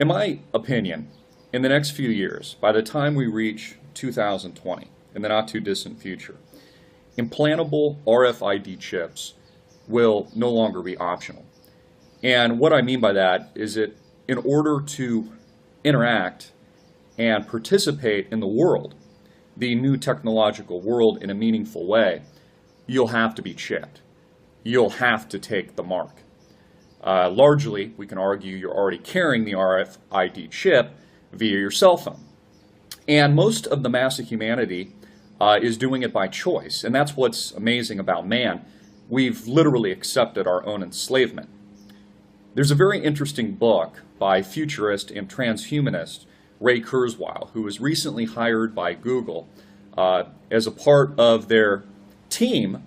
In my opinion, in the next few years, by the time we reach 2020, in the not too distant future, implantable RFID chips will no longer be optional. And what I mean by that is that in order to interact and participate in the world, the new technological world, in a meaningful way, you'll have to be chipped. You'll have to take the mark. Largely, we can argue you're already carrying the RFID chip via your cell phone. And most of the mass of humanity is doing it by choice. And that's what's amazing about man. We've literally accepted our own enslavement. There's a very interesting book by futurist and transhumanist Ray Kurzweil, who was recently hired by Google as a part of their team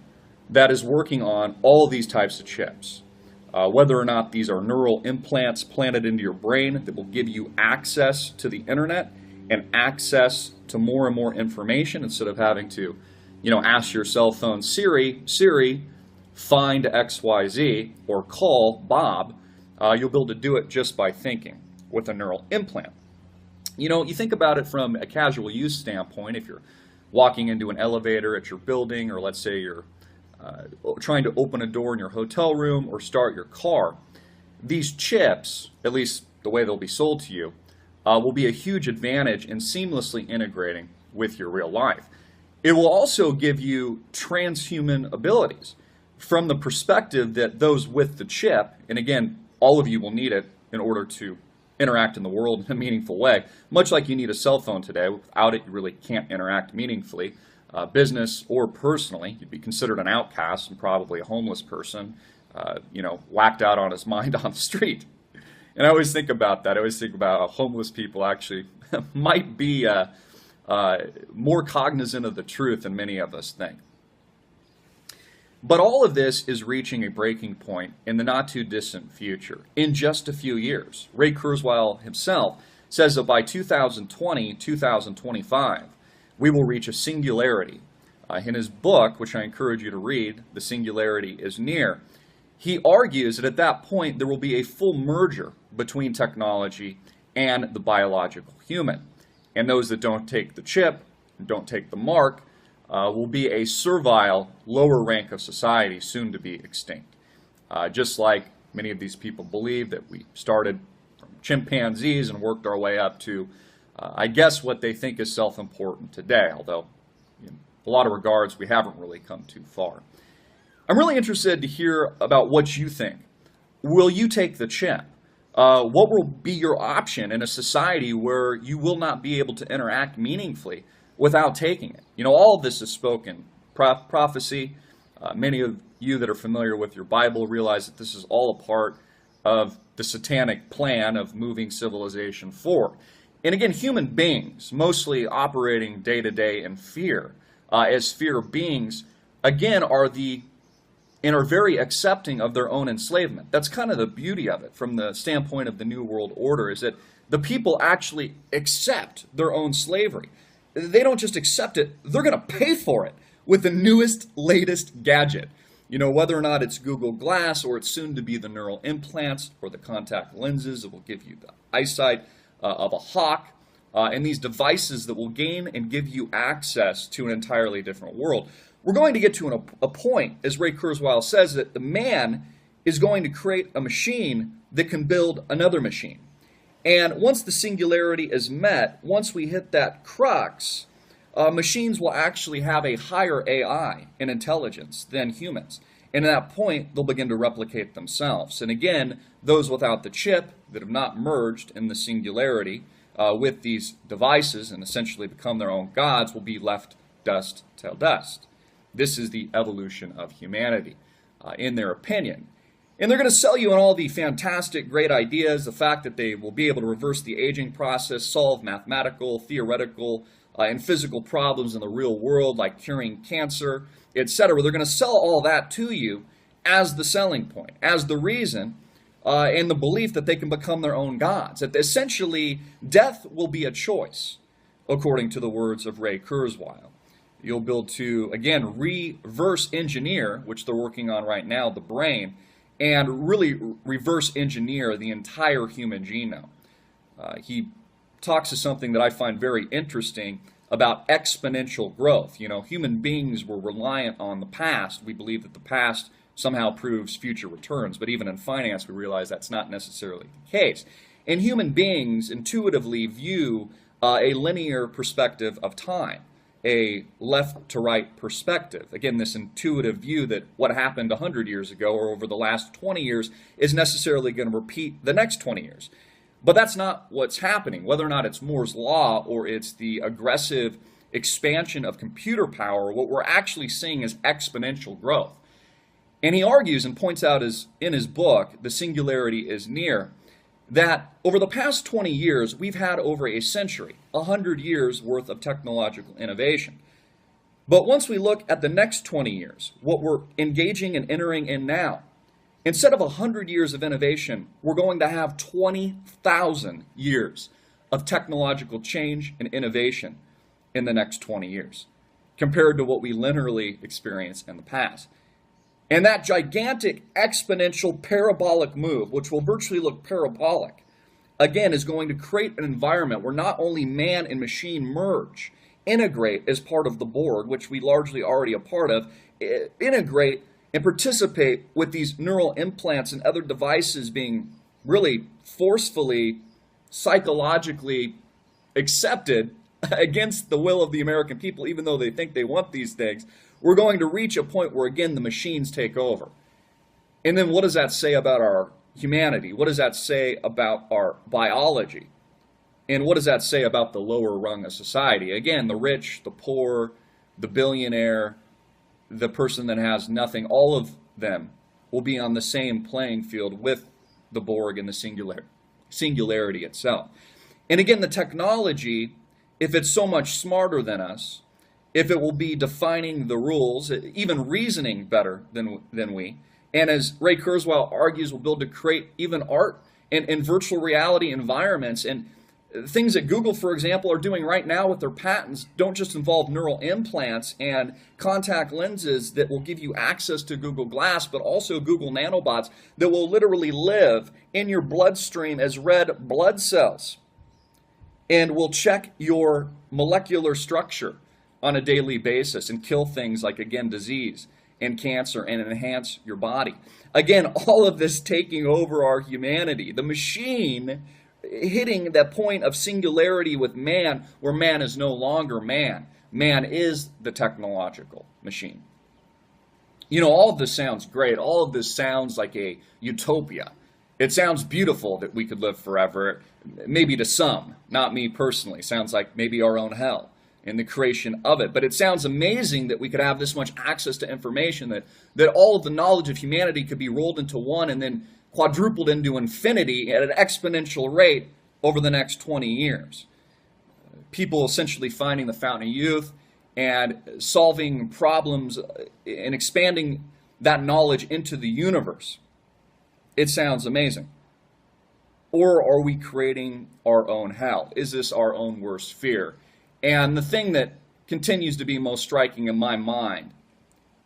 that is working on all these types of chips. Whether or not these are neural implants planted into your brain that will give you access to the internet and access to more and more information instead of having to, ask your cell phone, Siri, find XYZ, or call Bob, you'll be able to do it just by thinking with a neural implant. You think about it from a casual use standpoint. If you're walking into an elevator at your building, or let's say you're trying to open a door in your hotel room or start your car, these chips, at least the way they'll be sold to you, will be a huge advantage in seamlessly integrating with your real life. It will also give you transhuman abilities from the perspective that those with the chip, and again, all of you will need it in order to interact in the world in a meaningful way, much like you need a cell phone today. Without it, you really can't interact meaningfully. Business or personally, you'd be considered an outcast and probably a homeless person, whacked out on his mind on the street. And I always think about that. I always think about how homeless people actually might be more cognizant of the truth than many of us think. But all of this is reaching a breaking point in the not too distant future, in just a few years. Ray Kurzweil himself says that by 2020, 2025, we will reach a singularity. In his book, which I encourage you to read, The Singularity is Near, he argues that at that point there will be a full merger between technology and the biological human. And those that don't take the chip, don't take the mark, will be a servile, lower rank of society, soon to be extinct. Just like many of these people believe that we started from chimpanzees and worked our way up to, I guess, what they think is self-important today, although in a lot of regards we haven't really come too far. I'm really interested to hear about what you think. Will you take the chip? What will be your option in a society where you will not be able to interact meaningfully without taking it? All of this is spoken prophecy. Many of you that are familiar with your Bible realize that this is all a part of the satanic plan of moving civilization forward. And again, human beings, mostly operating day to day in fear, as fear beings, again, are very accepting of their own enslavement. That's kind of the beauty of it from the standpoint of the New World Order, is that the people actually accept their own slavery. They don't just accept it, they're going to pay for it with the newest, latest gadget. Whether or not it's Google Glass, or it's soon to be the neural implants or the contact lenses that will give you the eyesight of a hawk, and these devices that will gain and give you access to an entirely different world. We're going to get to a point, as Ray Kurzweil says, that the man is going to create a machine that can build another machine. And once the singularity is met, once we hit that crux, machines will actually have a higher AI and intelligence than humans. And at that point, they'll begin to replicate themselves. And again, those without the chip that have not merged in the singularity with these devices and essentially become their own gods will be left dust till dust. This is the evolution of humanity, in their opinion. And they're going to sell you on all the fantastic, great ideas, the fact that they will be able to reverse the aging process, solve mathematical, theoretical, and physical problems in the real world, like curing cancer, etc. They're going to sell all that to you as the selling point, as the reason, and the belief that they can become their own gods. That essentially, death will be a choice, according to the words of Ray Kurzweil. You'll be able to, again, reverse engineer, which they're working on right now, the brain, and really reverse engineer the entire human genome. He talks to something that I find very interesting about exponential growth. You know, human beings were reliant on the past. We believe that the past somehow proves future returns, but even in finance, we realize that's not necessarily the case. And human beings intuitively view a linear perspective of time, a left to right perspective. Again, this intuitive view that what happened 100 years ago or over the last 20 years is necessarily going to repeat the next 20 years. But that's not what's happening. Whether or not it's Moore's Law or it's the aggressive expansion of computer power, what we're actually seeing is exponential growth. And he argues and points out in his book, The Singularity is Near, that over the past 20 years, we've had over a century, 100 years worth of technological innovation. But once we look at the next 20 years, what we're engaging and entering in now, instead of 100 years of innovation, we're going to have 20,000 years of technological change and innovation in the next 20 years, compared to what we linearly experienced in the past. And that gigantic exponential parabolic move, which will virtually look parabolic, again, is going to create an environment where not only man and machine merge, integrate as part of the Borg, which we largely already a part of, integrate and participate with these neural implants and other devices being really forcefully, psychologically accepted against the will of the American people, even though they think they want these things. We're going to reach a point where, again, the machines take over. And then what does that say about our humanity? What does that say about our biology? And what does that say about the lower rung of society? Again, the rich, the poor, the billionaire, the person that has nothing, all of them will be on the same playing field with the Borg and the singularity itself. And again, the technology, if it's so much smarter than us, if it will be defining the rules, even reasoning better than we, and as Ray Kurzweil argues, will build to create even art and virtual reality environments. And things that Google, for example, are doing right now with their patents don't just involve neural implants and contact lenses that will give you access to Google Glass, but also Google nanobots that will literally live in your bloodstream as red blood cells and will check your molecular structure on a daily basis and kill things like, again, disease and cancer and enhance your body. Again, all of this taking over our humanity. The machine hitting that point of singularity with man, where man is no longer man. Man is the technological machine. You know, all of this sounds great. All of this sounds like a utopia. It sounds beautiful that we could live forever. Maybe to some, not me personally. Sounds like maybe our own hell in the creation of it. But it sounds amazing that we could have this much access to information, that all of the knowledge of humanity could be rolled into one and then quadrupled into infinity at an exponential rate over the next 20 years. People essentially finding the fountain of youth and solving problems and expanding that knowledge into the universe. It sounds amazing. Or are we creating our own hell? Is this our own worst fear? And the thing that continues to be most striking in my mind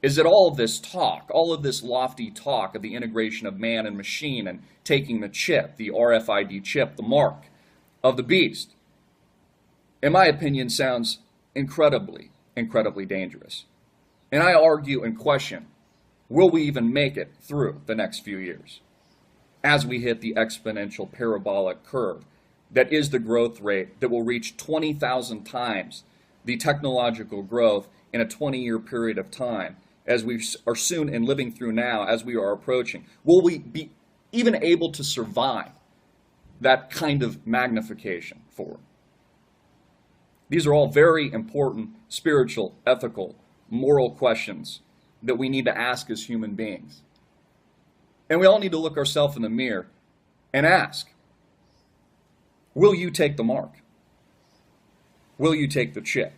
is that all of this talk, all of this lofty talk of the integration of man and machine and taking the chip, the RFID chip, the mark of the beast, in my opinion, sounds incredibly, incredibly dangerous. And I argue and question, will we even make it through the next few years as we hit the exponential parabolic curve that is the growth rate that will reach 20,000 times the technological growth in a 20-year period of time, as we are soon and living through now, as we are approaching? Will we be even able to survive that kind of magnification forward? These are all very important spiritual, ethical, moral questions that we need to ask as human beings. And we all need to look ourselves in the mirror and ask, will you take the mark? Will you take the chip?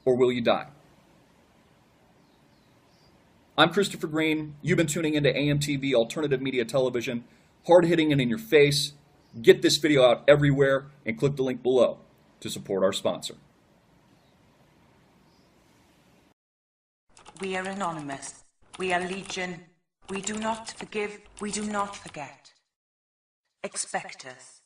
Or will you die? I'm Christopher Green. You've been tuning into AMTV, Alternative Media Television. Hard-hitting and in your face. Get this video out everywhere and click the link below to support our sponsor. We are anonymous. We are legion. We do not forgive. We do not forget. Expect us.